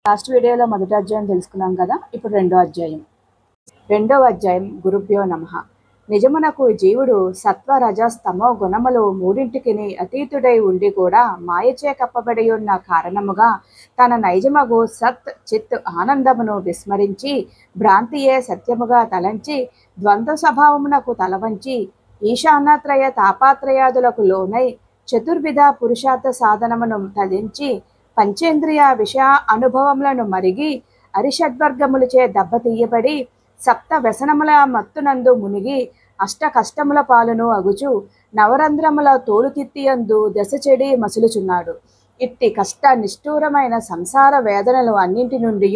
Last వీడియోలో మొదటి అధ్యాయం తెలుసుకున్నాం కదా. ఇప్పుడు రెండవ అధ్యాయం గురుభ్యో నమః. నిజమునకు జీవుడు సత్వ రజస్తమో గుణములు మూడింటికిని అతీతుడై ఉండి కూడా మాయచే కప్పబడి ఉన్న కారణముగా తన నైజమగు సత్ చిత్ ఆనందమును విస్మరించి భ్రాంతియే సత్యముగా తలంచి ద్వంద్వ స్వభావమునకు తలవంచి ఈశానత్రయ తాపాత్రయాదులకు లోనై చతుర్విధ పురుషార్థ సాధనమును తలించి పంచేంద్రియ విషయ అనుభవములను మరిగి అరిషడ్వర్గములచే దెబ్బతీయబడి సప్త వ్యసనముల మత్తునందు మునిగి అష్ట కష్టముల పాలును అగుచు నవరంధ్రముల తోలుతిత్తియందు దశ చెడి మసులుచున్నాడు. ఇట్టి కష్ట నిష్ఠూరమైన సంసార వేదనలు అన్నింటి నుండి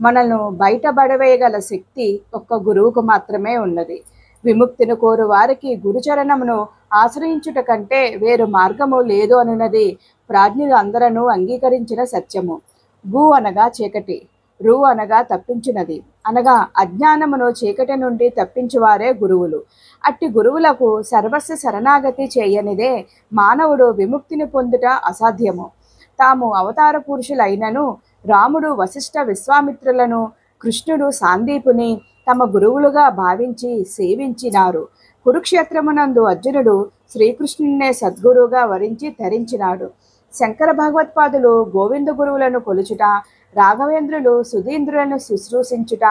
మనల్ని బయటపడవేయగల శక్తి ఒక్క గురువుకు మాత్రమే ఉన్నది. విముక్తిని కోరు వారికి గురుచరణమును ఆశ్రయించుట కంటే వేరు మార్గము లేదు అనున్నది ప్రాజ్ఞులు అందరూ అంగీకరించిన సత్యము. గు అనగా చీకటి, రు అనగా తప్పించినది అనగా అజ్ఞానమును చీకటి నుండి తప్పించువారే గురువులు. అట్టి గురువులకు సర్వస్వ శరణాగతి చేయనిదే మానవుడు విముక్తిని పొందుట అసాధ్యము. తాము అవతార పురుషులైనను రాముడు వశిష్ఠ విశ్వామిత్రులను, కృష్ణుడు సాందీపుని తమ గురువులుగా భావించి సేవించినారు. కురుక్షేత్రమునందు అర్జునుడు శ్రీకృష్ణున్నే సద్గురువుగా వరించి ధరించినాడు. శంకర భగవత్పాదులు గోవింద గురువులను కొలుచుట, రాఘవేంద్రులు సుధీంద్రులను శుశ్రూషించుట,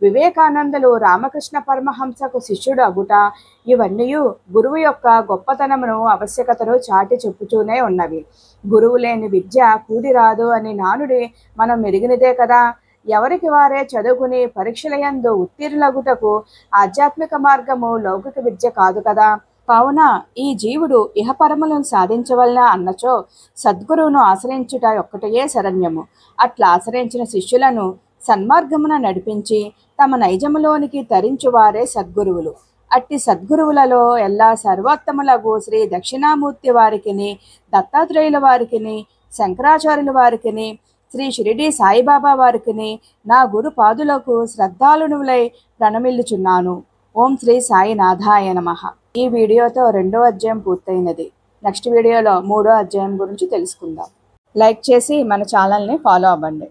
వివేకానందులు రామకృష్ణ పరమహంసకు శిష్యుడు అగుట, ఇవన్నీ గురువు యొక్క గొప్పతనమును ఆవశ్యకతను చాటి చెప్పుతూనే ఉన్నవి. గురువు లేని విద్య కూడిరాదు అని నానుడి మనం మెరిగినదే కదా. ఎవరికి వారే చదువుకుని పరీక్షలయందు ఉత్తీర్ణులగుటకు ఆధ్యాత్మిక మార్గము లౌకిక విద్య కాదు కదా. కావున ఈ జీవుడు ఇహపరములను సాధించవలన అన్నచో సద్గురువును ఆశ్రయించుట ఒక్కటే శరణ్యము. అట్లా ఆశ్రయించిన శిష్యులను సన్మార్గమున నడిపించి తమ నైజములోనికి తరించువారే సద్గురువులు. అట్టి సద్గురువులలో ఎల్లా సర్వోత్తములగు శ్రీ దక్షిణామూర్తి వారికిని, దత్తాత్రేయుల వారికిని, శంకరాచార్యుల వారికిని, శ్రీ షిరిడి సాయిబాబా వారికిని నా గురు పాదులకు శ్రద్ధాళునులై ప్రణమిల్లుచున్నాను. ఓం శ్రీ సాయినాథాయ నమః. ఈ వీడియోతో రెండో అధ్యాయం పూర్తయినది. నెక్స్ట్ వీడియోలో మూడో అధ్యాయం గురించి తెలుసుకుందాం. లైక్ చేసి మన ఛానల్ని ఫాలో అవ్వండి.